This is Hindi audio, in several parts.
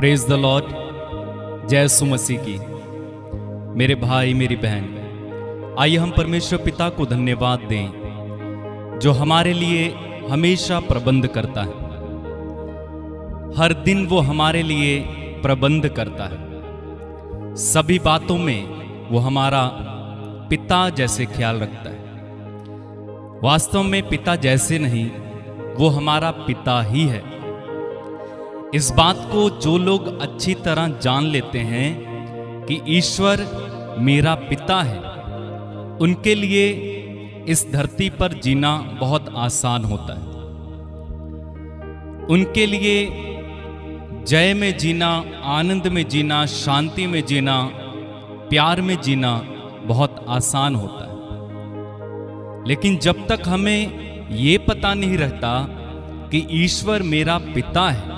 Praise the Lord. जय यीशु मसीह की। मेरे भाई मेरी बहन, आइए हम परमेश्वर पिता को धन्यवाद दें जो हमारे लिए हमेशा प्रबंध करता है। हर दिन वो हमारे लिए प्रबंध करता है। सभी बातों में वो हमारा पिता जैसे ख्याल रखता है। वास्तव में पिता जैसे नहीं, वो हमारा पिता ही है। इस बात को जो लोग अच्छी तरह जान लेते हैं कि ईश्वर मेरा पिता है, उनके लिए इस धरती पर जीना बहुत आसान होता है। उनके लिए जय में जीना, आनंद में जीना, शांति में जीना, प्यार में जीना बहुत आसान होता है। लेकिन जब तक हमें ये पता नहीं रहता कि ईश्वर मेरा पिता है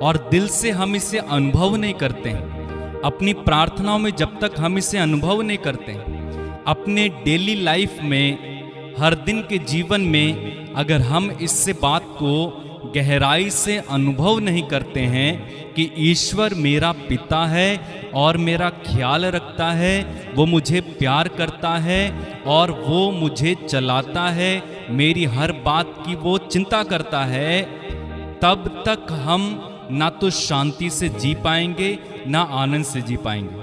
और दिल से हम इसे अनुभव नहीं करते हैं, अपनी प्रार्थनाओं में जब तक हम इसे अनुभव नहीं करते हैं, अपने डेली लाइफ में, हर दिन के जीवन में अगर हम इससे बात को गहराई से अनुभव नहीं करते हैं कि ईश्वर मेरा पिता है और मेरा ख्याल रखता है, वो मुझे प्यार करता है और वो मुझे चलाता है, मेरी हर बात की वो चिंता करता है, तब तक हम ना तो शांति से जी पाएंगे ना आनंद से जी पाएंगे।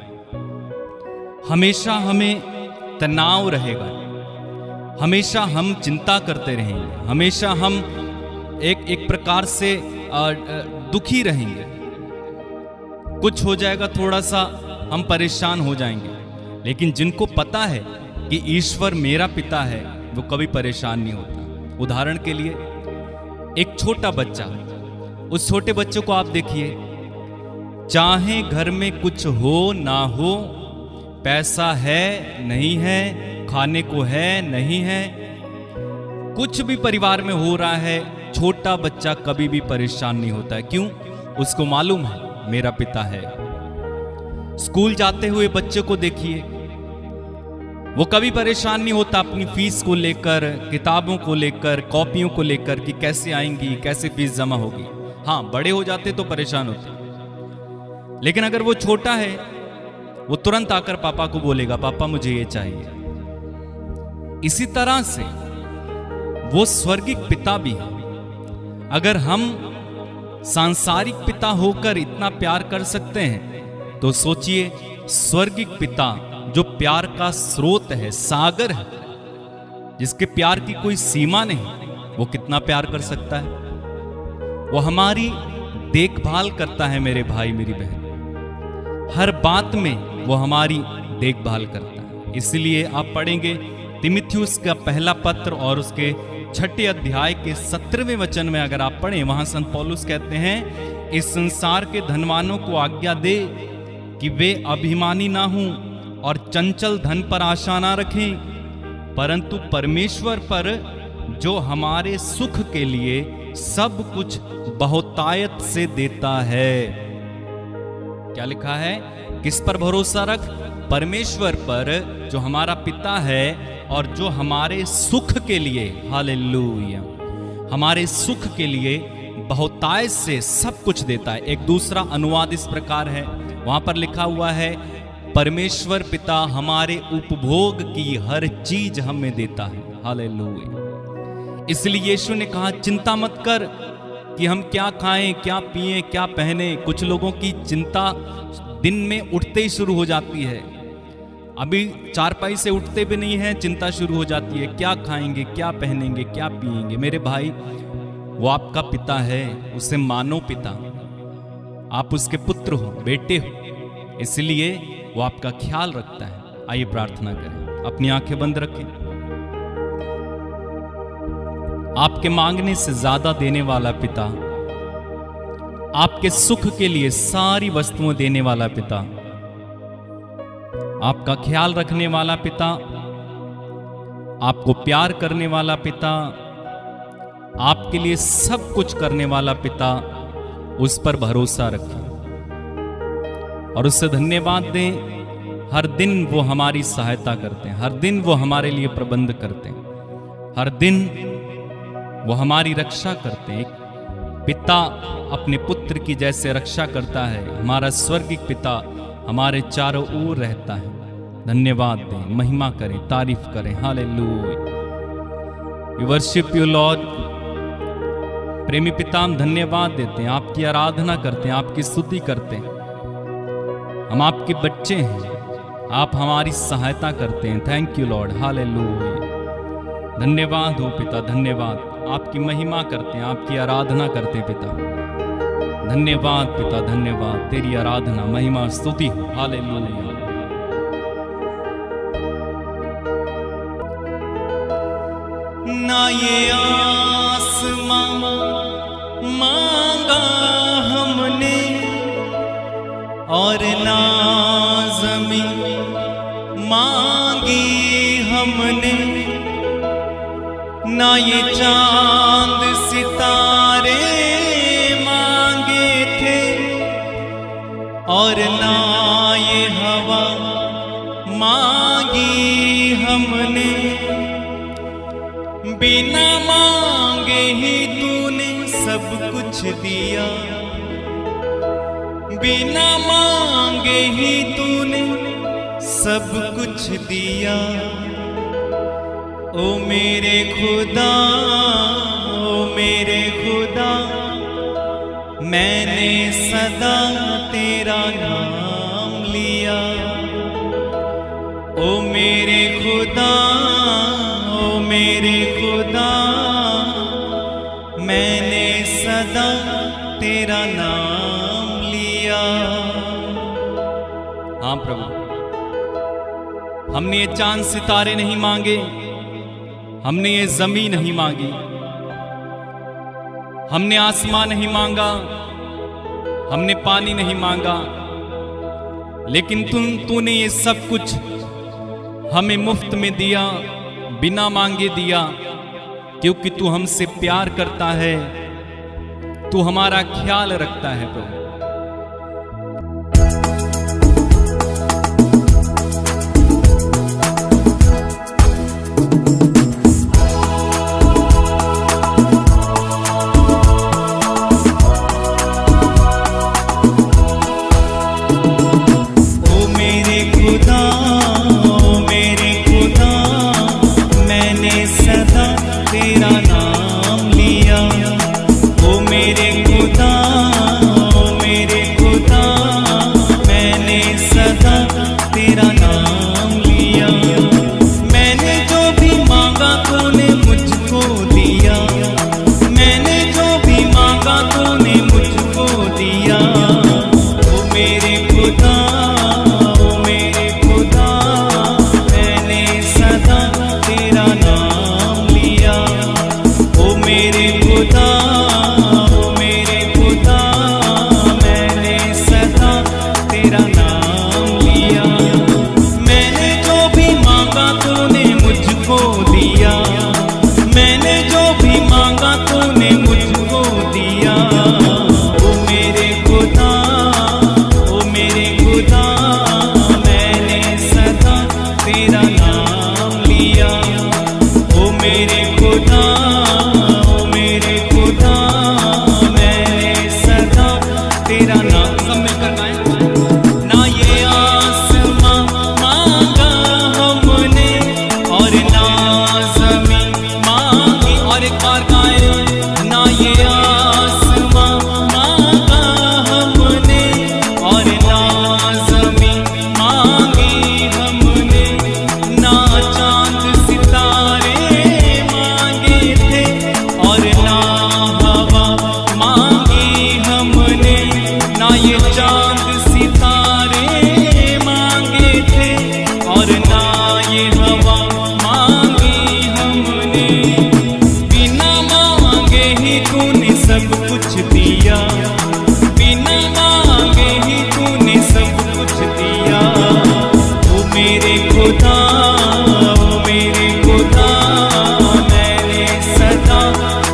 हमेशा हमें तनाव रहेगा, हमेशा हम चिंता करते रहेंगे, हमेशा हम एक प्रकार से दुखी रहेंगे। कुछ हो जाएगा थोड़ा सा हम परेशान हो जाएंगे। लेकिन जिनको पता है कि ईश्वर मेरा पिता है, वो कभी परेशान नहीं होता। उदाहरण के लिए एक छोटा बच्चा, उस छोटे बच्चे को आप देखिए, चाहे घर में कुछ हो ना हो, पैसा है नहीं है, खाने को है नहीं है, कुछ भी परिवार में हो रहा है, छोटा बच्चा कभी भी परेशान नहीं होता है। क्यों? उसको मालूम है मेरा पिता है। स्कूल जाते हुए बच्चे को देखिए, वो कभी परेशान नहीं होता अपनी फीस को लेकर, किताबों को लेकर, कॉपियों को लेकर कि कैसे आएंगी, कैसे फीस जमा होगी। हाँ, बड़े हो जाते तो परेशान होते, लेकिन अगर वो छोटा है, वो तुरंत आकर पापा को बोलेगा, पापा मुझे ये चाहिए। इसी तरह से वो स्वर्गिक पिता भी है। अगर हम सांसारिक पिता होकर इतना प्यार कर सकते हैं, तो सोचिए स्वर्गिक पिता जो प्यार का स्रोत है, सागर है, जिसके प्यार की कोई सीमा नहीं, वो कितना प्यार कर सकता है। वो हमारी देखभाल करता है मेरे भाई मेरी बहन, हर बात में वो हमारी देखभाल करता है। इसलिए आप पढ़ेंगे तीमुथियुस का पहला पत्र और उसके 6 अध्याय के 17वें वचन में अगर आप पढ़ें, वहां संत पौलुस कहते हैं, इस संसार के धनवानों को आज्ञा दे कि वे अभिमानी ना हों और चंचल धन पर आशा ना रखें, परंतु परमेश्वर पर जो हमारे सुख के लिए सब कुछ बहुतायत से देता है। क्या लिखा है? किस पर भरोसा रख? परमेश्वर पर जो हमारा पिता है और जो हमारे सुख के लिए, हालेलुया, हमारे सुख के लिए बहुतायत से सब कुछ देता है। एक दूसरा अनुवाद इस प्रकार है, वहां पर लिखा हुआ है, परमेश्वर पिता हमारे उपभोग की हर चीज हमें देता है। हालेलुया। इसलिए यीशु ने कहा, चिंता मत कर कि हम क्या खाएं, क्या पिएं, क्या पहने। कुछ लोगों की चिंता दिन में उठते ही शुरू हो जाती है। अभी चारपाई से उठते भी नहीं है, चिंता शुरू हो जाती है, क्या खाएंगे, क्या पहनेंगे, क्या पिएंगे। मेरे भाई, वो आपका पिता है, उसे मानो पिता। आप उसके पुत्र हो, बेटे हो, इसलिए वो आपका ख्याल रखता है। आइए प्रार्थना करें, अपनी आंखें बंद रखें। आपके मांगने से ज्यादा देने वाला पिता, आपके सुख के लिए सारी वस्तुएं देने वाला पिता, आपका ख्याल रखने वाला पिता, आपको प्यार करने वाला पिता, आपके लिए सब कुछ करने वाला पिता, उस पर भरोसा रखें और उससे धन्यवाद दें। हर दिन वो हमारी सहायता करते हैं, हर दिन वो हमारे लिए प्रबंध करते हैं, हर दिन वो हमारी रक्षा करते हैं। पिता अपने पुत्र की जैसे रक्षा करता है, हमारा स्वर्गीय पिता हमारे चारों ओर रहता है। धन्यवाद दें, महिमा करें, तारीफ करें। Hallelujah. We worship you lord. प्रेमी पिता, हम धन्यवाद देते हैं, आपकी आराधना करते हैं, आपकी स्तुति करते हैं। हम आपके बच्चे हैं, आप हमारी सहायता करते हैं। Thank you Lord. हालेलुया। धन्यवाद हो पिता, धन्यवाद। आपकी महिमा करते हैं, आपकी आराधना करते हैं पिता। धन्यवाद पिता, धन्यवाद। तेरी आराधना, महिमा, स्तुति हो। हालेलुया। ना ये आसमां मांगा हमने और ना ज़मीं मांगी हमने, ना ये चांद सितारे मांगे थे और ना ये हवा मांगी हमने। बिना मांगे ही तूने सब कुछ दिया, बिना मांगे ही तूने सब कुछ दिया। ओ मेरे खुदा, ओ मेरे खुदा, मैंने सदा तेरा नाम लिया। ओ मेरे खुदा, ओ मेरे खुदा, मैंने सदा तेरा नाम लिया। हाँ प्रभु, हमने ये चांद सितारे नहीं मांगे, हमने ये जमीन नहीं मांगी, हमने आसमान नहीं मांगा, हमने पानी नहीं मांगा, लेकिन तूने ये सब कुछ हमें मुफ्त में दिया, बिना मांगे दिया, क्योंकि तू हमसे प्यार करता है, तू हमारा ख्याल रखता है प्रभु।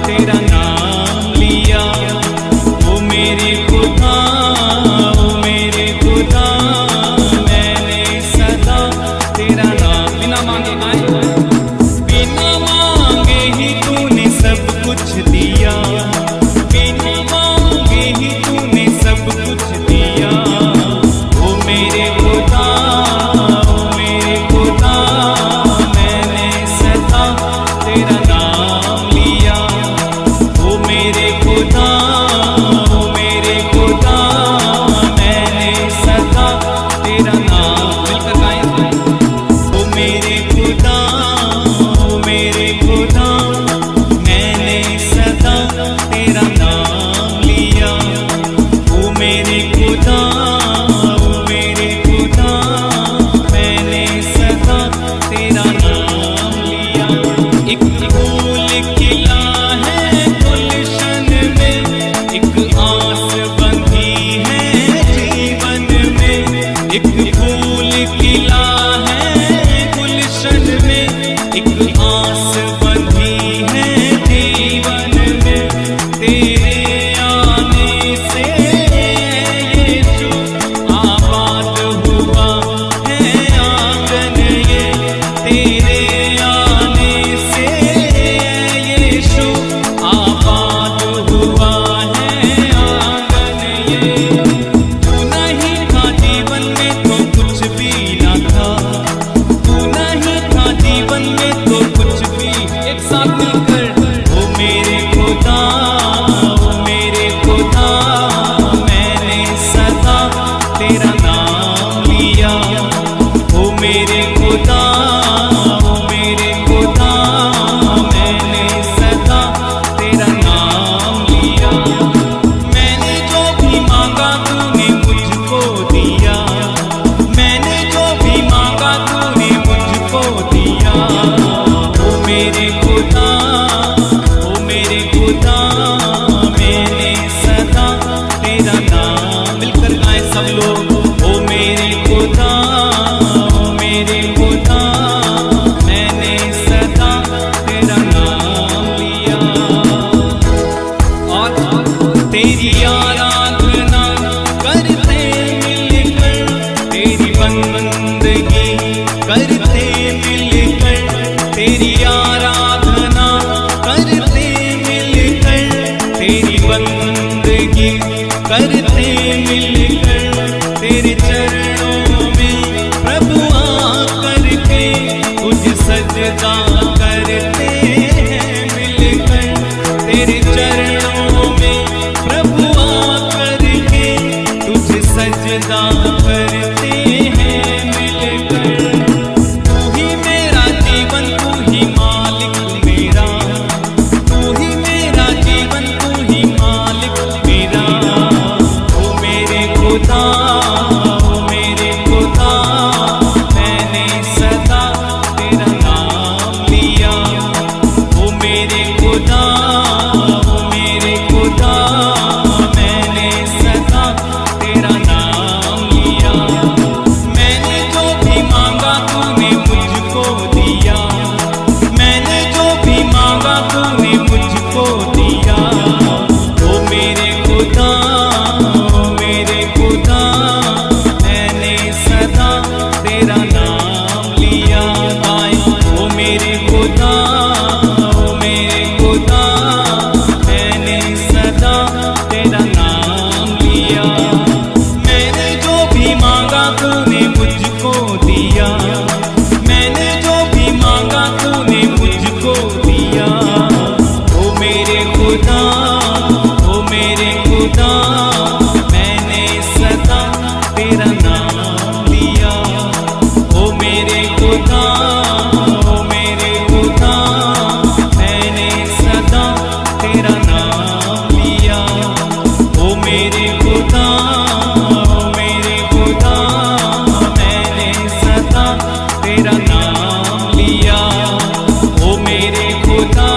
तेरा नाम लिया, ओ मेरे खुदा। एक फूल खिला है गुलशन में, एक आस बंधी है जीवन में। तेरे आने से यीशु आबाद हुआ है आंगन ये। तेरे आने से यीशु आबाद हुआ है आंगन ये। तू नहीं था जीवन में तो कुछ भी ना था, तू नहीं था जीवन में तो कुछ भी। एक साथ मिलकर ओ मेरे खुदा, ओ मेरे खुदा, मैंने सदा तेरा नाम लिया। ओ मेरे खुदा, ओ मेरे खुदा, मैंने सदा तेरा नाम लिया। मैंने जो भी मांगा तूने मुझको दिया, मैंने जो भी मांगा तूने मुझको दिया। ओ मेरे खुदा, ओ मेरे खुदा, मैंने सदा तेरा नाम। मिलकर गाएं सब लोग। ओ मेरे खुदा, ओ मेरे खुदा, मैंने सदा तेरा नाम लिया। और तेरी आराधना करते मिलकर, तेरी बंदगी करते मिलकर, तेरी आराधना करते मिलकर, तेरी बंदगी करते मिलकर, तेरे चरणों में प्रभु आकर के तुझ सजदा करते हैं मिलकर। तेरे चरणों में प्रभु आकर के तुझ सजदा करते हैं मिलकर। तू ही मेरा जीवन, तू ही मालिक मेरा, तू ही मेरा जीवन, तू ही मालिक मेरा। ओ मेरे खुदा, ओ मेरे खुदा, मैंने सदा तेरा नाम लिया। ओ मेरे खुदा, ओ मेरे खुदा, मैंने सदा तेरा नाम लिया। मैंने जो भी मांगा तूने मुझको दिया, मैंने जो भी मांगा तूने मुझको दिया। ओ मेरे खुदा, ओ मेरे खुदा, मैंने सदा तेरा नाम लिया। ओ मेरे खुदा, ओ मेरे खुदा, मैंने सदा तेरा नाम लिया। मैंने जो भी मांगा तूने मुझको दिया, मैंने जो भी मांगा तूने मुझको दिया। ओ मेरे खुदा, ओ मेरे खुदा, मैंने सदा तेरा नाम लिया। ओ मेरे खुदा, ओ मेरे खुदा, मैंने सदा तेरा नाम लिया। ओ मेरे खुदा, ओ मेरे खुदा, मैंने सदा तेरा नाम लिया। ओ मेरे खुदा,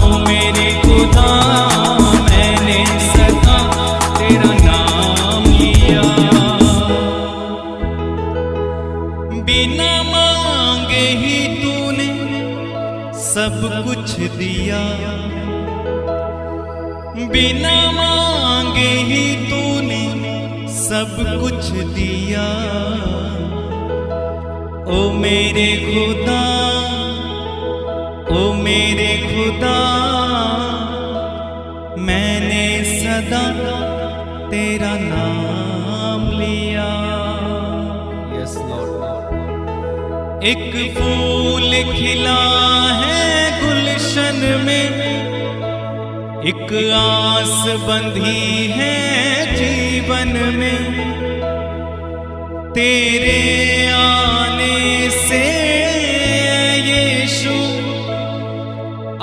ओ मेरे खुदा, मैंने सदा तेरा नाम लिया। बिना मांगे ही तूने सब कुछ दिया, बिना मांगे ही तूने सब कुछ दिया। ओ मेरे खुदा, ओ मेरे खुदा, मैंने सदा तेरा नाम लिया। Yes Lord. एक फूल खिला है गुलशन में, एक आस बंधी है जीवन में। तेरे आने से यीशु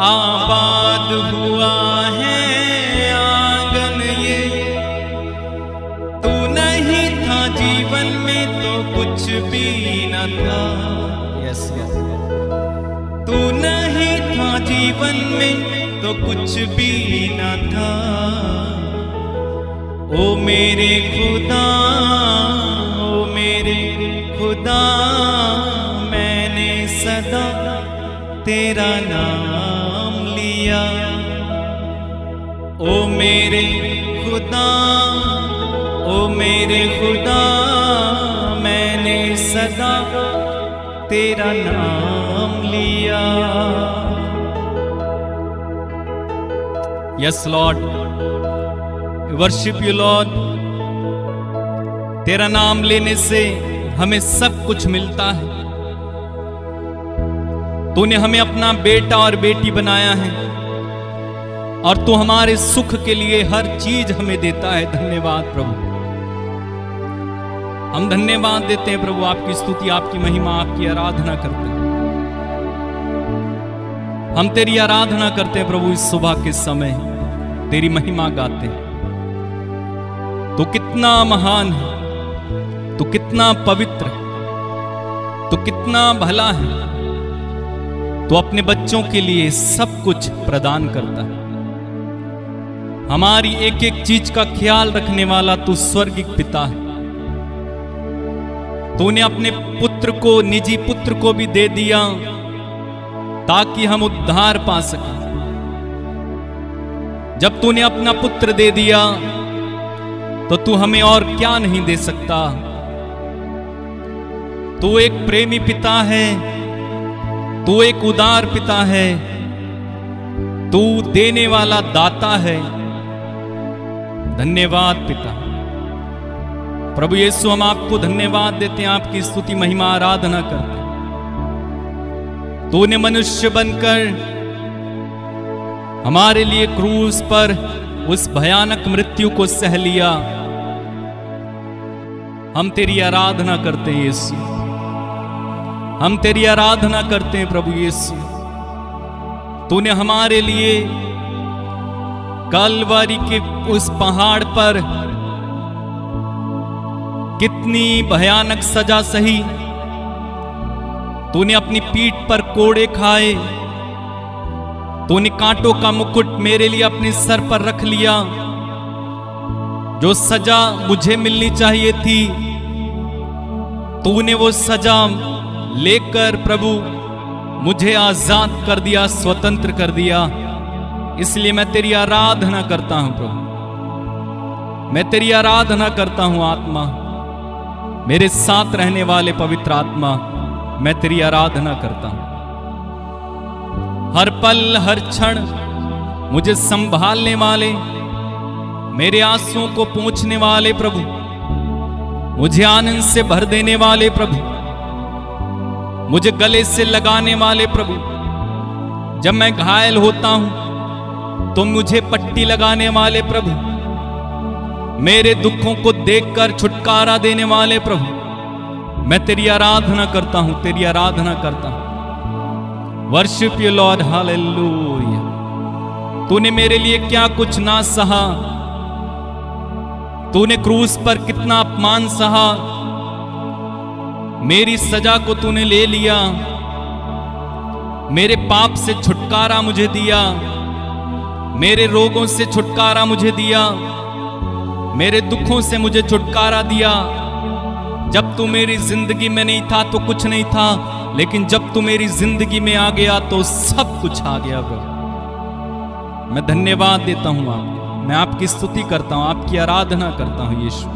आबाद हुआ है आंगन ये। तू नहीं था जीवन में तो कुछ भी न था। यस तू नहीं था जीवन में तो कुछ भी न था। ओ मेरे खुदा, ओ खुदा मैंने सदा तेरा नाम लिया। ओ मेरे खुदा, ओ मेरे खुदा, मैंने सदा तेरा नाम लिया। Yes Lord, worship you Lord. तेरा नाम लेने से हमें सब कुछ मिलता है। तूने हमें अपना बेटा और बेटी बनाया है और तू हमारे सुख के लिए हर चीज हमें देता है। धन्यवाद प्रभु, हम धन्यवाद देते हैं प्रभु। आपकी स्तुति, आपकी महिमा, आपकी आराधना करते हैं। हम तेरी आराधना करते हैं प्रभु। इस सुबह के समय तेरी महिमा गाते हैं। तू कितना महान है, तू कितना पवित्र है, तू कितना भला है। तू अपने बच्चों के लिए सब कुछ प्रदान करता है। हमारी एक एक चीज का ख्याल रखने वाला तू स्वर्गीय पिता है। तूने अपने पुत्र को, निजी पुत्र को भी दे दिया ताकि हम उद्धार पा सकें। जब तूने अपना पुत्र दे दिया तो तू हमें और क्या नहीं दे सकता। तू एक प्रेमी पिता है, तू एक उदार पिता है, तू देने वाला दाता है। धन्यवाद पिता। प्रभु यीशु, हम आपको धन्यवाद देते हैं, आपकी स्तुति, महिमा, आराधना करते हैं। तूने मनुष्य बनकर हमारे लिए क्रूस पर उस भयानक मृत्यु को सह लिया। हम तेरी आराधना करते हैं यीशु, हम तेरी आराधना करते हैं प्रभु यीशु। तूने हमारे लिए कलवरी के उस पहाड़ पर कितनी भयानक सजा सही। तूने अपनी पीठ पर कोड़े खाए, तूने कांटों का मुकुट मेरे लिए अपने सर पर रख लिया। जो सजा मुझे मिलनी चाहिए थी, तूने वो सजा लेकर प्रभु मुझे आजाद कर दिया, स्वतंत्र कर दिया। इसलिए मैं तेरी आराधना करता हूं प्रभु, मैं तेरी आराधना करता हूं आत्मा। मेरे साथ रहने वाले पवित्र आत्मा, मैं तेरी आराधना करता हूं। हर पल हर क्षण मुझे संभालने वाले, मेरे आंसुओं को पोंछने वाले प्रभु, मुझे आनंद से भर देने वाले प्रभु, मुझे गले से लगाने वाले प्रभु। जब मैं घायल होता हूं तो मुझे पट्टी लगाने वाले प्रभु, मेरे दुखों को देखकर छुटकारा देने वाले प्रभु, मैं तेरी आराधना करता हूं, तेरी आराधना करता हूं। Worship you Lord, hallelujah. तूने मेरे लिए क्या कुछ ना सहा, तूने क्रूस पर कितना अपमान सहा। मेरी सजा को तूने ले लिया, मेरे पाप से छुटकारा मुझे दिया, मेरे रोगों से छुटकारा मुझे दिया, मेरे दुखों से मुझे छुटकारा दिया। जब तू मेरी जिंदगी में नहीं था तो कुछ नहीं था, लेकिन जब तू मेरी जिंदगी में आ गया तो सब कुछ आ गया प्रभु। मैं धन्यवाद देता हूं आपको, मैं आपकी स्तुति करता हूं, आपकी आराधना करता हूं Yeshu.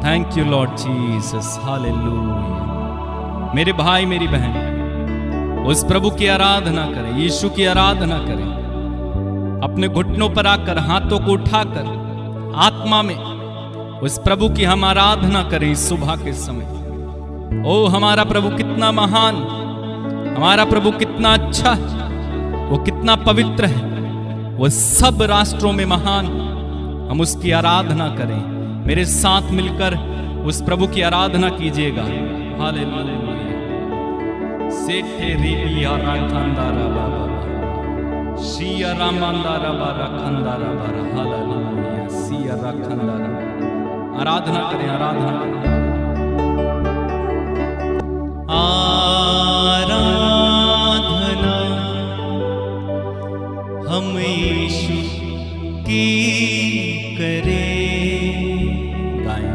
Thank you Lord Jesus, hallelujah. मेरे भाई मेरी बहन उस प्रभु की आराधना करें, यीशु की आराधना करें। अपने घुटनों पर आकर, हाथों को उठाकर आत्मा में उस प्रभु की हम आराधना करें इस सुबह के समय। ओ हमारा प्रभु कितना महान, हमारा प्रभु कितना अच्छा है, वो कितना पवित्र है, वो सब राष्ट्रों में महान। हम उसकी आराधना करें। मेरे साथ मिलकर उस प्रभु की आराधना कीजिएगा। हालेलुया। सेठे रिबिया राखंदारा बाबा, सिया रामंदारा बारा खंदारा बारा, हालेलुया। सिया राखंदारा, आराधना करें, आराधना करें। आराधना हम यीशु की करें, गाएं।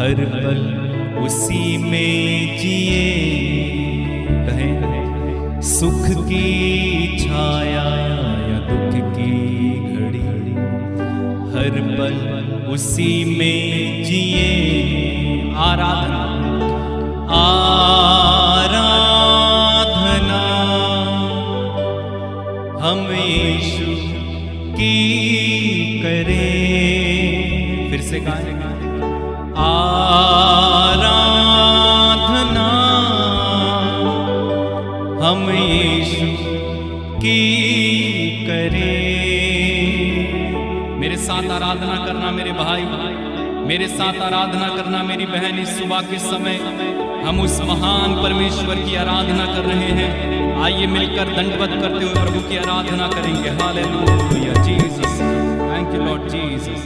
हर पल उसी में जिए, कहें सुख की छाया या दुख की घड़ी, हर पल उसी में जिए। आराधना आराधना हम यीशु की करें। फिर से गाएं, आराधना हम यीशु की करें। मेरे साथ आराधना करना मेरे भाई, मेरे साथ आराधना करना मेरी बहन। इस सुबह के समय हम उस महान परमेश्वर की आराधना कर रहे हैं। आइए मिलकर दंडवत करते हुए प्रभु की आराधना करेंगे। Hallelujah Jesus, thank you Lord Jesus.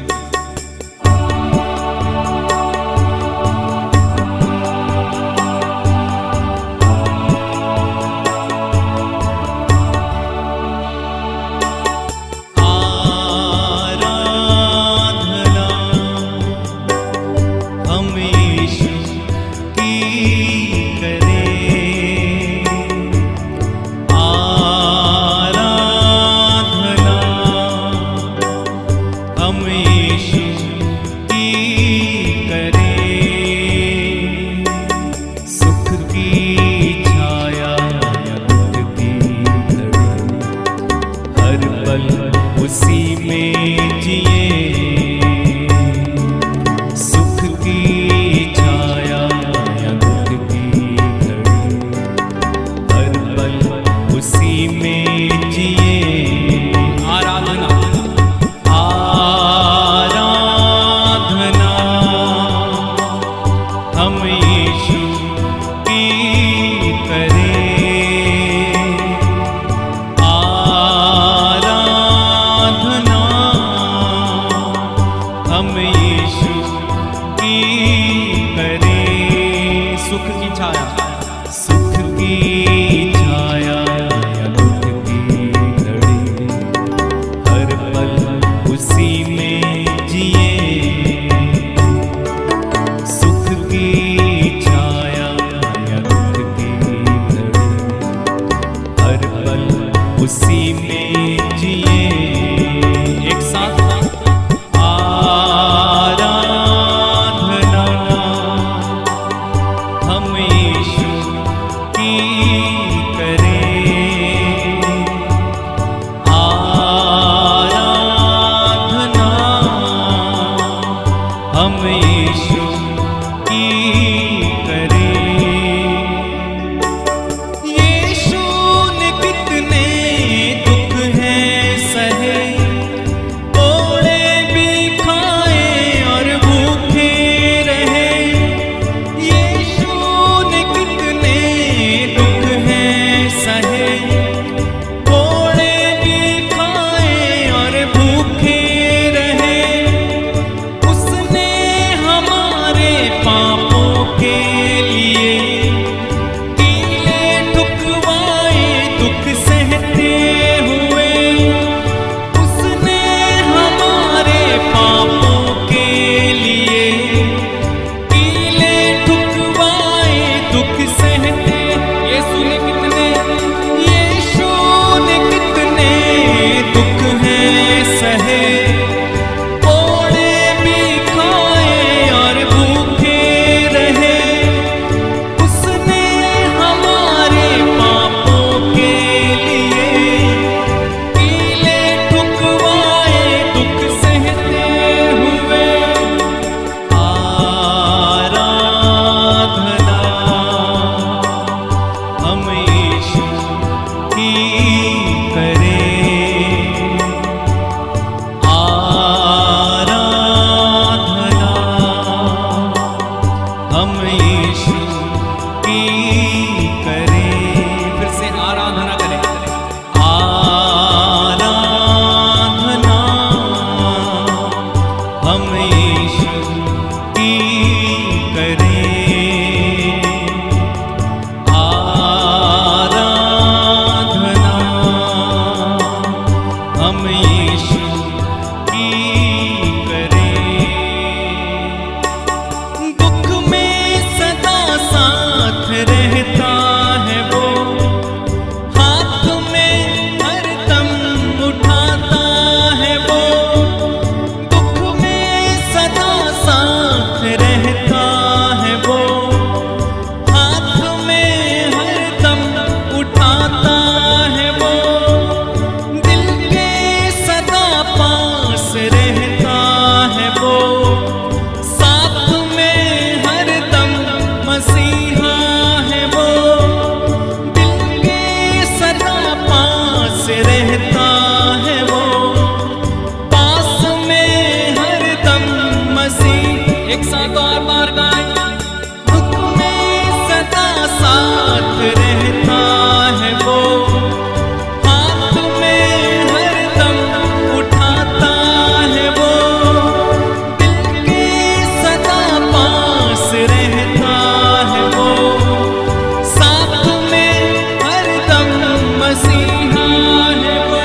दुख एक साथ और बार गाएं। दुख में सदा साथ रहता है वो, हाथ में हरदम उठाता है वो, दिल के सदा पास रहता है वो, साथ में हरदम मसीहा है वो।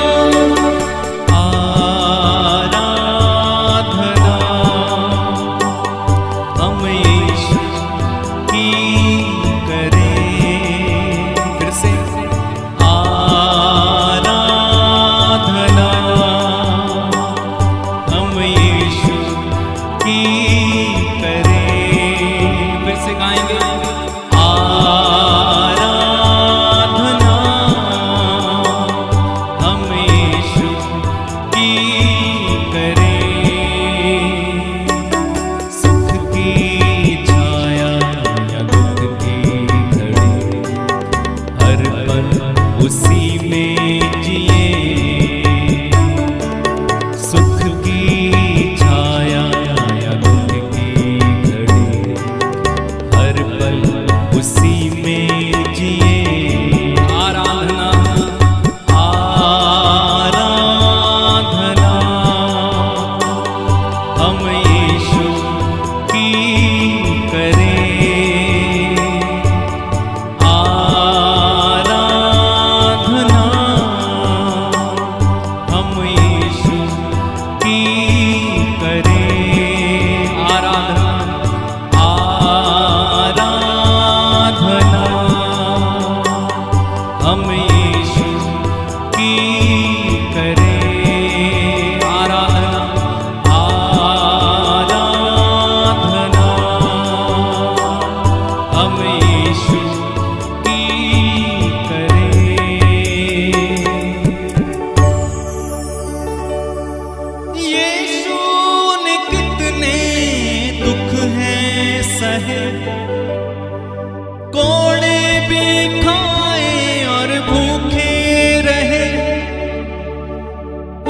कोड़े भी खाए और भूखे रहे,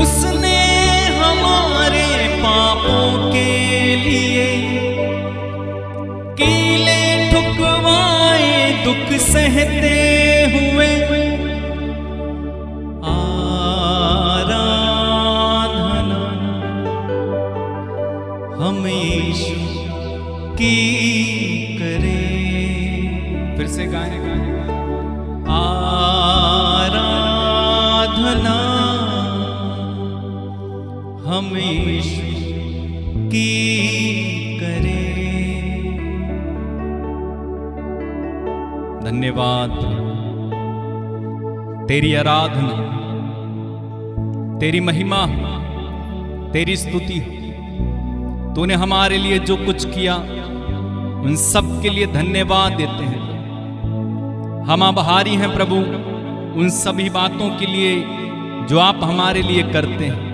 उसने हमारे पापों के लिए कीले ठुकवाए दुख सहते हुए। आराधना हम यीशु की करें। फिर से गाएं। आराधना हम यीशु की करें। धन्यवाद, तेरी आराधना, तेरी महिमा, तेरी स्तुति। तूने हमारे लिए जो कुछ किया उन सब के लिए धन्यवाद देते हैं। हम आभारी हैं प्रभु उन सभी बातों के लिए जो आप हमारे लिए करते हैं।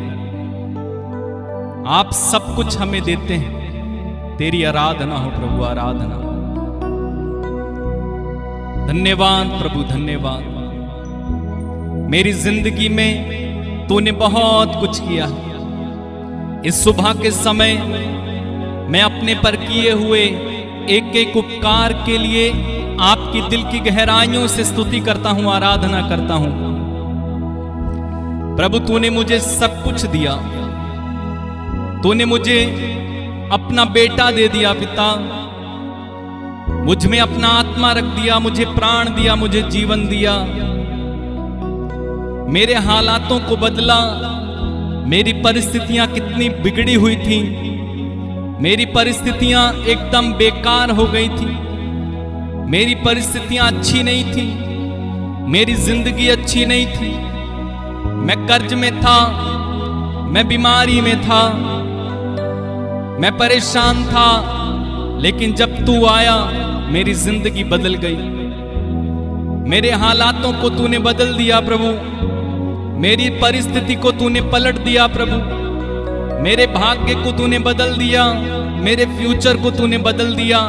आप सब कुछ हमें देते हैं। तेरी आराधना हो प्रभु, आराधना। धन्यवाद प्रभु, धन्यवाद। मेरी जिंदगी में तूने बहुत कुछ किया। इस सुबह के समय मैं अपने पर किए हुए एक एक उपकार के लिए आपकी दिल की गहराइयों से स्तुति करता हूं, आराधना करता हूं। प्रभु तूने मुझे सब कुछ दिया। तूने मुझे अपना बेटा दे दिया पिता, मुझ में अपना आत्मा रख दिया, मुझे प्राण दिया, मुझे जीवन दिया, मेरे हालातों को बदला। मेरी परिस्थितियां कितनी बिगड़ी हुई थी, मेरी परिस्थितियां एकदम बेकार हो गई थी, मेरी परिस्थितियां अच्छी नहीं थी, मेरी जिंदगी अच्छी नहीं थी। मैं कर्ज में था, मैं बीमारी में था, मैं परेशान था, लेकिन जब तू आया मेरी जिंदगी बदल गई। मेरे हालातों को तूने बदल दिया प्रभु, मेरी परिस्थिति को तूने पलट दिया प्रभु, मेरे भाग्य को तूने बदल दिया, मेरे फ्यूचर को तूने बदल दिया,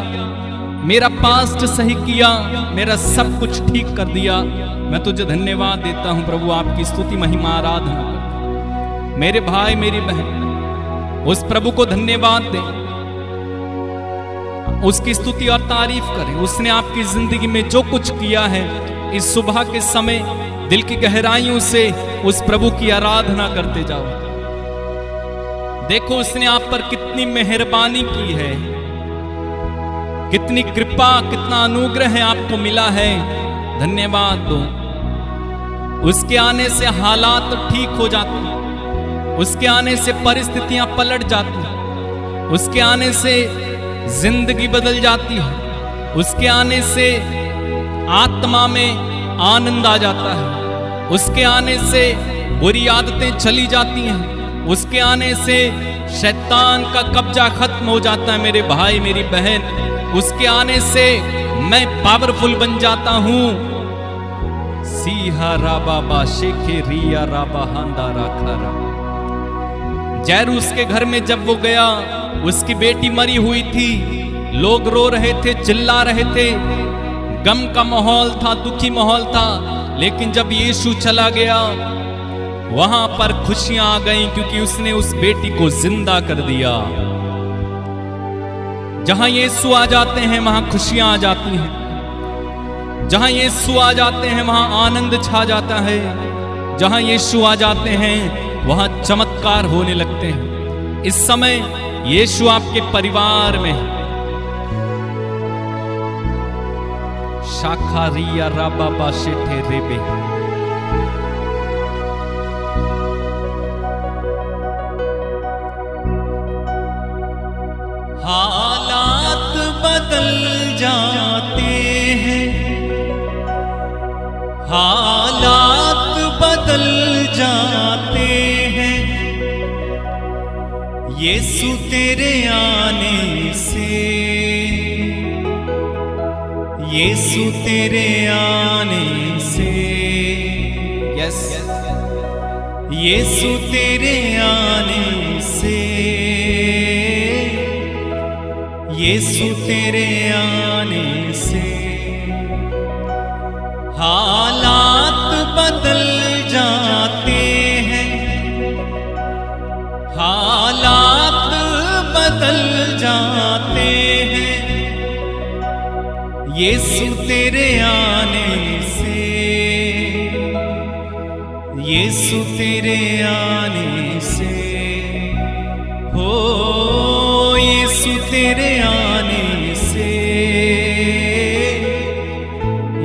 मेरा पास्ट सही किया, मेरा सब कुछ ठीक कर दिया। मैं तुझे धन्यवाद देता हूं प्रभु, आपकी स्तुति महिमा आराधना। मेरे भाई मेरी बहन उस प्रभु को धन्यवाद दे उसकी स्तुति और तारीफ करें। उसने आपकी जिंदगी में जो कुछ किया है, इस सुबह के समय दिल की गहराइयों से उस प्रभु की आराधना करते जाओ। देखो उसने आप पर कितनी मेहरबानी की है, कितनी कृपा, कितना अनुग्रह आपको मिला है। धन्यवाद दो। उसके आने से हालात ठीक हो जाते हैं, उसके आने से परिस्थितियां पलट जाती हैं, उसके आने से जिंदगी बदल जाती है, उसके आने से आत्मा में आनंद आ जाता है, उसके आने से बुरी आदतें चली जाती हैं, उसके आने से शैतान का कब्जा खत्म हो जाता है। मेरे भाई मेरी बहन, उसके आने से मैं पावरफुल बन जाता हूं। सीहा राबा शेखे रिया राबा हांदा राखा। जैरूस के घर में जब वो गया, उसकी बेटी मरी हुई थी, लोग रो रहे थे, चिल्ला रहे थे, गम का माहौल था, दुखी माहौल था। लेकिन जब यीशु चला गया, वहां पर खुशियां आ गईं, क्योंकि उसने उस बेटी को जिंदा कर दिया। जहां यीशु आ जाते हैं वहां खुशियां आ जाती हैं, जहां यीशु आ जाते हैं वहां आनंद छा जाता है, जहां यीशु आ जाते हैं वहां चमत्कार होने लगते हैं। इस समय यीशु आपके परिवार में है। शाखारिया राबा शेठे रेबे। हालात बदल जाते हैं, हालात बदल जाते हैं, यीशु तेरे आने से, यीशु तेरे आने से, यस, यीशु तेरे आने से, यीशु तेरे आने से हालात बदल जाते हैं, हालात बदल जाते हैं, यीशु तेरे आने से, यीशु तेरे आने से, हो यीशु तेरे आने से,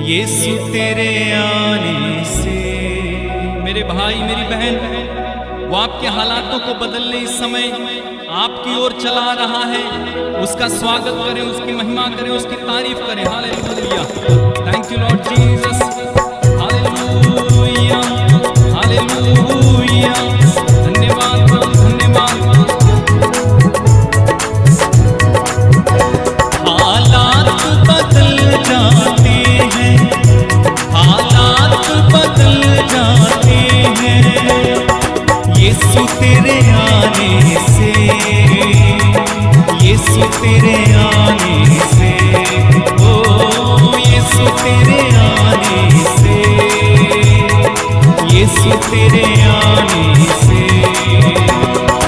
यीशु तेरे आने से। मेरे भाई मेरी बहन, वो आपके हालातों को बदलने इस समय आपकी ओर चला रहा है। उसका स्वागत करें, उसकी महिमा करें, उसकी तारीफ करें। Hallelujah, thank you Lord Jesus. Hallelujah, hallelujah, धन्यवाद धन्यवाद। हालात बदल जाते हैं, हालात बदल जाते हैं, यीशु तेरे आने से, यीशु तेरे आने से, ओ यीशु तेरे आने से, यीशु तेरे आने से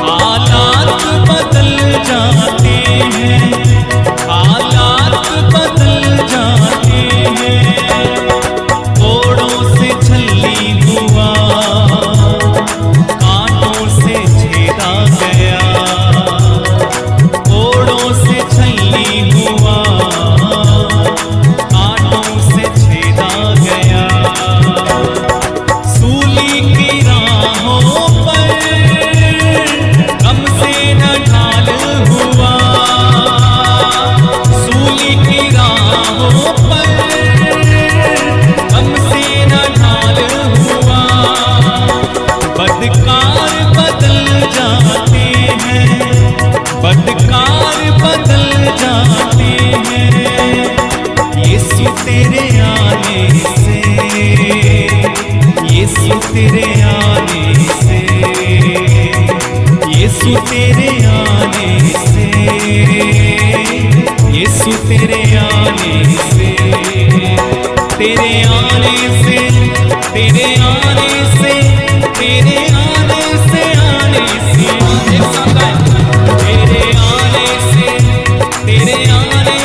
हालात बदल जाते हैं, हालात बदल जाते हैं। कोड़ों से छल्ली हुआ, कांटों से छेदा गया, कोड़ों से छल्ली हुआ, कांटों से छेदा गया। सूली की राहों पर गम से न ढाल हुआ, सूली की राहों पर गम से न ढाल हुआ। बदकार बदल जाते हैं, बदकार बदल जाते हैं, यीशु तेरे आने से, यीशु तेरे आने से, यीशु तेरे आने से, यीशु तेरे आने से, तेरे आने से, तेरे आने से, तेरे आने से, आने से, एक साथ गाएं। तेरे आने से, तेरे आने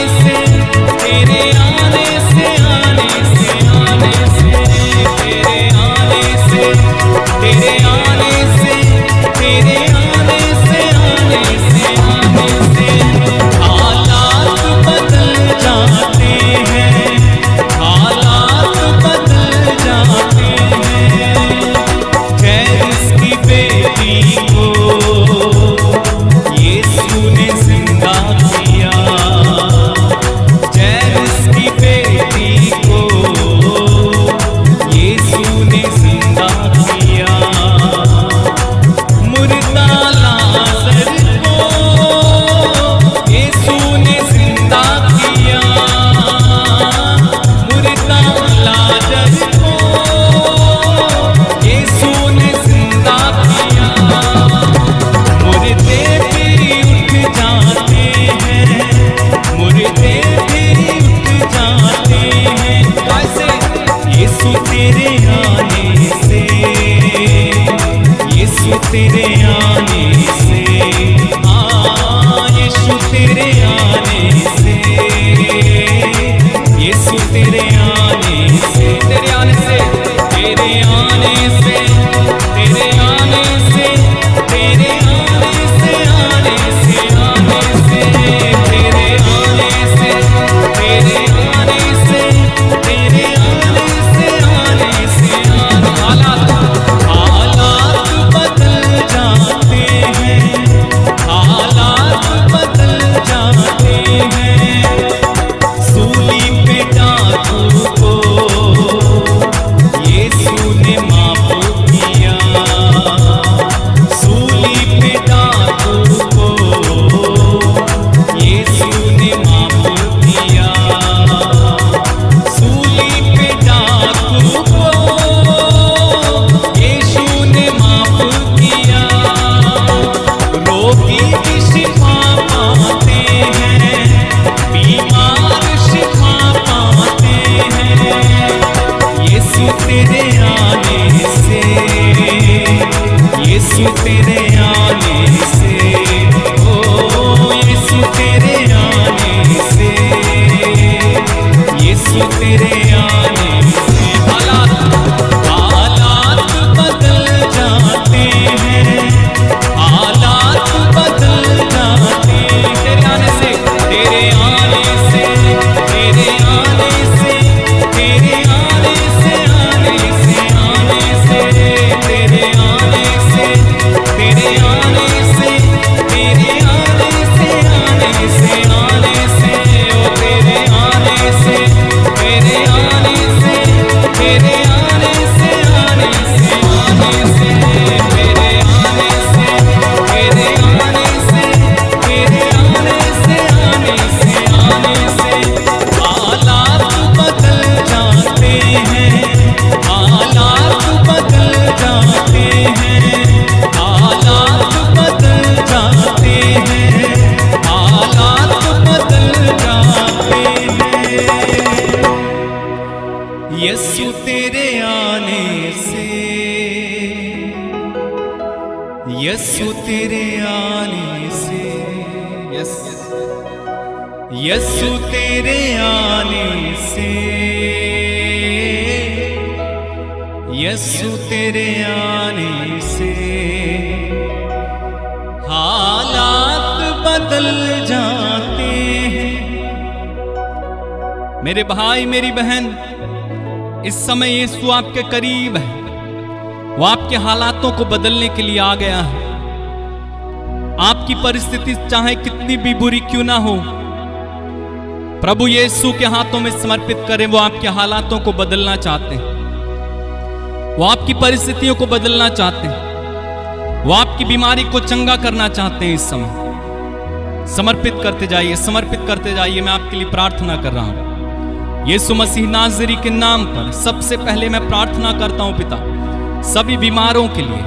शिफा पाते हैं, बीमार शिफा पाते हैं। यीशु तेरे आने से, यीशु तेरे आने से, ओ यीशु तेरे आने से, यीशु तेरे आने से हालात बदल जाते हैं, हालात बदल जाते हैं। तेरे आने से, तेरे आने से, तेरे आने से, तेरे आने से, आने से, आने से, तेरे आने से, तेरे आने से, तेरे आने से, आने से, आने से, ओ तेरे आने से, तेरे आने से, तेरे आने से, आने से, आने से, तेरे आने से, तेरे आने से, तेरे आने से, आने से, आने से हालात बदल जाते हैं, हालात बदल जाते हैं, हालात बदल जाते हैं, हालात बदल जाते हैं। यीशु तेरे आने से, यीशु तेरे आने से, यीशु तेरे आने से, यीशु तेरे आने से हालात बदल जाते हैं। मेरे भाई मेरी बहन, इस समय यीशु आपके करीब है, वो आपके हालातों को बदलने के लिए आ गया है। आपकी परिस्थिति चाहे कितनी भी बुरी क्यों ना हो, प्रभु यीशु के हाथों में समर्पित करें। वो आपके हालातों को बदलना चाहते हैं, वो आपकी परिस्थितियों को बदलना चाहते हैं, वो आपकी बीमारी को चंगा करना चाहते हैं। इस समय समर्पित करते जाइए, समर्पित करते जाइए। मैं आपके लिए प्रार्थना कर रहा हूं यीशु मसीह नाज़री के नाम पर। सबसे पहले मैं प्रार्थना करता हूं पिता, सभी बीमारों के लिए,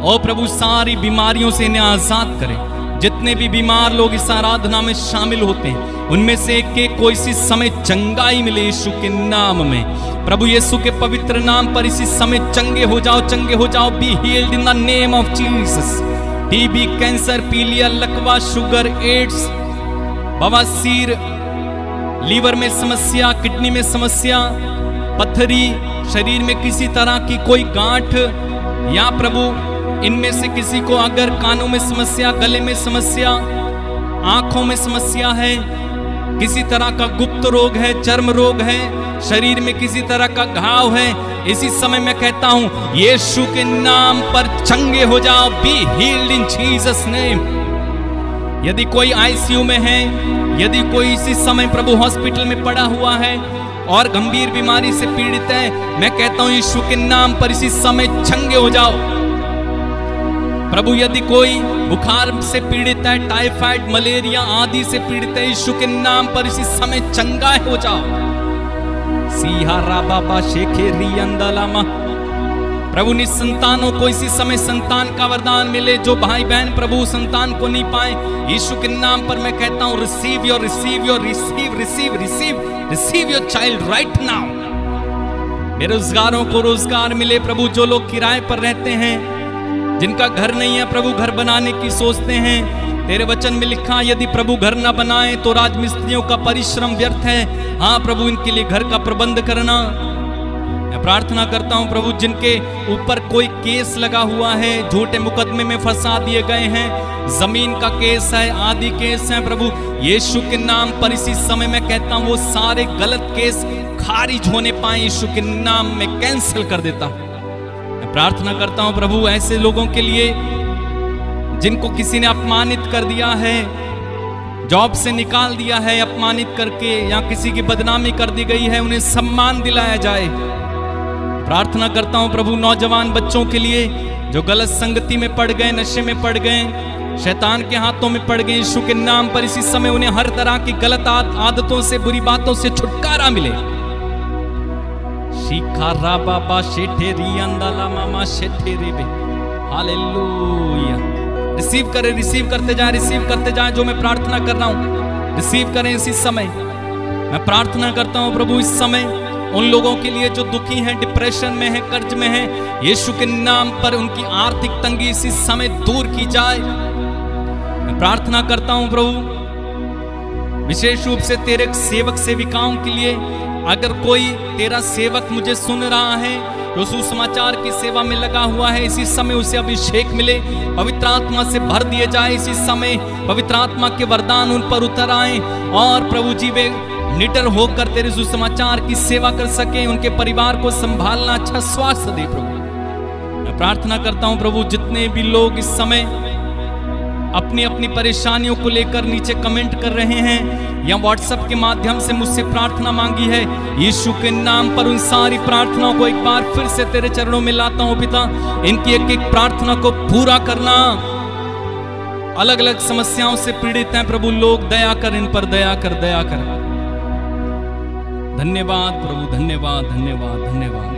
और प्रभु सारी बीमारियों से इन्हें आजाद करें। जितने भी बीमार लोग इस आराधना में शामिल होते हैं, उनमें से एक एक को इसी समय चंगाई मिले यीशु के नाम में। प्रभु यीशु के पवित्र नाम पर इसी समय चंगे हो जाओ, चंगे हो जाओ। Be healed in the name of Jesus. TB, cancer, पीलिया, लकवा, शुगर, एड्स, बवासीर, लीवर में समस्या, किडनी में समस्या, पथरी, शरीर में किसी तरह की कोई गांठ, या प्रभु इनमें से किसी को अगर कानों में समस्या, गले में समस्या, आंखों में समस्या है, किसी तरह का गुप्त रोग है, चर्म रोग है, शरीर में किसी तरह का घाव है, इसी समय मैं कहता हूं यीशु के नाम पर चंगे हो जाओ। Be healed in Jesus name. यदि कोई आईसीयू में है, यदि कोई इसी समय प्रभु हॉस्पिटल में पड़ा हुआ है और गंभीर बीमारी से पीड़ित है, मैं कहता हूं यीशु के नाम पर इसी समय चंगे हो जाओ। प्रभु यदि कोई बुखार से पीड़ित है, टाइफाइड, मलेरिया आदि से पीड़ित है, यीशु के नाम पर इसी समय चंगा हो जाओ। सीहा बाबा शेखे रियंदलामा। प्रभु निसंतानों को इसी समय संतान का वरदान मिले। जो भाई बहन प्रभु संतान को नहीं पाए, यीशु के नाम पर मैं कहता हूं receive your, receive your, receive, receive, receive, receive your child right now. बेरोजगारों को रोजगार मिले प्रभु। जो लोग किराए पर रहते हैं, जिनका घर नहीं है, प्रभु घर बनाने की सोचते हैं, तेरे वचन में लिखा यदि प्रभु घर ना बनाए तो राजमिस्त्रियों का परिश्रम व्यर्थ है। हाँ प्रभु, इनके लिए घर का प्रबंध करना। मैं प्रार्थना करता हूं प्रभु, जिनके ऊपर कोई केस लगा हुआ है, झूठे मुकदमे में फंसा दिए गए हैं, जमीन का केस है, आदि केस है, प्रभु यीशु के नाम पर इसी समय मैं कहता हूं वो सारे गलत केस खारिज होने पाए। यीशु के नाम में कैंसिल कर देता हूं। मैं प्रार्थना करता हूं प्रभु ऐसे लोगों के लिए जिनको किसी ने अपमानित कर दिया है, जॉब से निकाल दिया है अपमानित करके, या किसी की बदनामी कर दी गई है, उन्हें सम्मान दिलाया जाए। प्रार्थना करता हूं प्रभु नौजवान बच्चों के लिए जो गलत संगति में पड़ गए, नशे में पड़ गए, शैतान के हाथों में पड़ गए, यीशु के नाम पर इसी समय उन्हें हर तरह की गलत आदतों से, बुरी बातों से छुटकारा मिले। शिखारा बाबा शेठे रियंदला मामा शेठे रेबे। हालेलुया। रिसीव करें, रिसीव करते जाएं जो मैं प्रार्थना कर रहा हूं, रिसीव करें इसी समय। मैं प्रार्थना करता हूं प्रभु इस समय उन लोगों के लिए जो दुखी हैं, डिप्रेशन में हैं, कर्ज में हैं, यीशु के नाम पर उनकी आर्थिक तंगी इसी समय दूर की जाए। मैं प्रार्थना करता हूं प्रभु विशेष रूप से तेरे सेवक सेविकाओं के लिए, अगर कोई तेरा सेवक मुझे सुन रहा है जो सुसमाचार की सेवा में लगा हुआ है, इसी समय उसे अभिषेक मिले, पवित्र आत्मा से भर दिए जाए, इसी समय पवित्र आत्मा के वरदान उन पर उतर आए और प्रभु जी वे निडर होकर तेरे सुसमाचार की सेवा कर सके, उनके परिवार को संभालना अच्छा स्वास्थ्य दे प्रभु। मैं प्रार्थना करता हूं प्रभु जितने भी लोग इस समय अपनी अपनी परेशानियों को लेकर नीचे कमेंट कर रहे हैं या व्हाट्सएप के माध्यम से मुझसे प्रार्थना मांगी है, यीशु के नाम पर उन सारी प्रार्थनाओं को एक बार फिर से तेरे चरणों में लाता हूं पिता। इनकी एक एक प्रार्थना को पूरा करना। अलग अलग समस्याओं से पीड़ित हैं प्रभु लोग, दया कर, इन पर दया कर, दया कर। धन्यवाद प्रभु, धन्यवाद धन्यवाद धन्यवाद।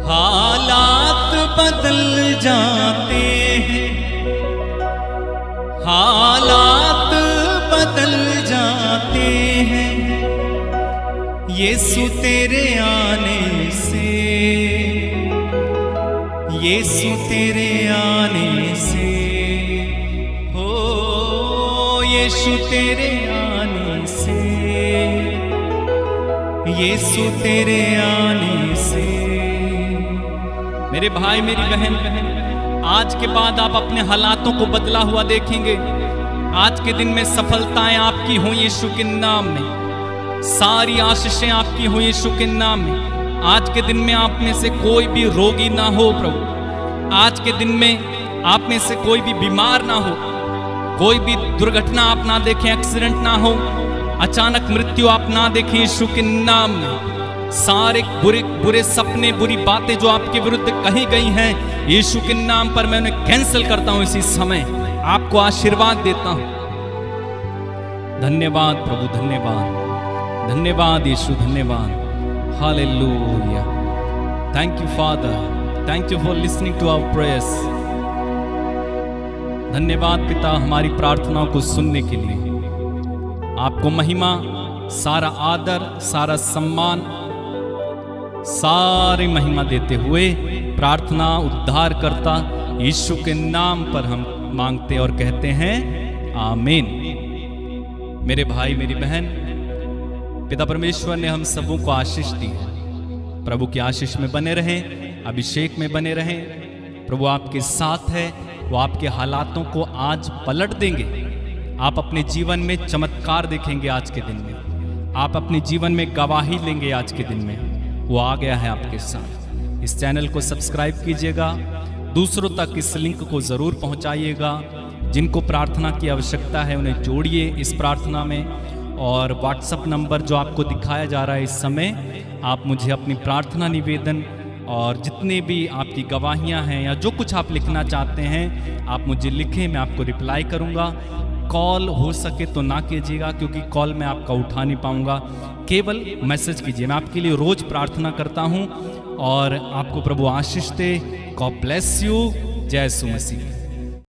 हालात बदल जाते हैं, हालात बदल जाते हैं, यीशु तेरे आने से, यीशु तेरे आने से, हो यीशु तेरे आने से, यीशु तेरे आने से। मेरे भाई मेरी बहन, आज के बाद आप अपने हालातों को बदला हुआ देखेंगे। आज के दिन में सफलताएं आपकी हों यीशु के नाम में, सारी आशीषें आपकी हों यीशु के नाम में। आज के दिन में आप में से कोई भी रोगी ना हो प्रभु, आज के दिन में आप में से कोई भी बीमार ना हो, कोई भी दुर्घटना आप ना देखें, एक्सीडेंट ना हो, अचानक मृत्यु आप ना देखें यीशु के नाम में। सारे बुरे सपने, बुरी बातें जो आपके विरुद्ध कही गई हैं, यीशु के नाम पर मैं उन्हें कैंसिल करता हूं इसी समय। आपको आशीर्वाद देता हूं। धन्यवाद प्रभु, धन्यवाद, धन्यवाद यीशु, धन्यवाद। Hallelujah. Thank you father, thank you for listening to our prayers. धन्यवाद पिता हमारी प्रार्थनाओं को सुनने के लिए। आपको महिमा, सारा आदर, सारा सम्मान, सारी महिमा देते हुए प्रार्थना उद्धार करता यीशु के नाम पर हम मांगते और कहते हैं आमीन। मेरे भाई मेरी बहन, पिता परमेश्वर ने हम सबों को आशीष दी है। प्रभु की आशीष में बने रहें, अभिषेक में बने रहें। प्रभु आपके साथ है, वो आपके हालातों को आज पलट देंगे। आप अपने जीवन में चमत्कार देखेंगे आज के दिन में, आप अपने जीवन में गवाही लेंगे आज के दिन में। वो आ गया है आपके साथ। इस चैनल को सब्सक्राइब कीजिएगा, दूसरों तक इस लिंक को ज़रूर पहुंचाइएगा। जिनको प्रार्थना की आवश्यकता है उन्हें जोड़िए इस प्रार्थना में। और व्हाट्सएप नंबर जो आपको दिखाया जा रहा है इस समय, आप मुझे अपनी प्रार्थना निवेदन और जितने भी आपकी गवाहियां हैं या जो कुछ आप लिखना चाहते हैं आप मुझे लिखें, मैं आपको रिप्लाई करूंगा। कॉल हो सके तो ना कीजिएगा क्योंकि कॉल मैं आपका उठा नहीं पाऊंगा, केवल मैसेज कीजिए। मैं आपके लिए रोज प्रार्थना करता हूं और आपको प्रभु आशीष दे। God bless you. जय यीशु मसीह।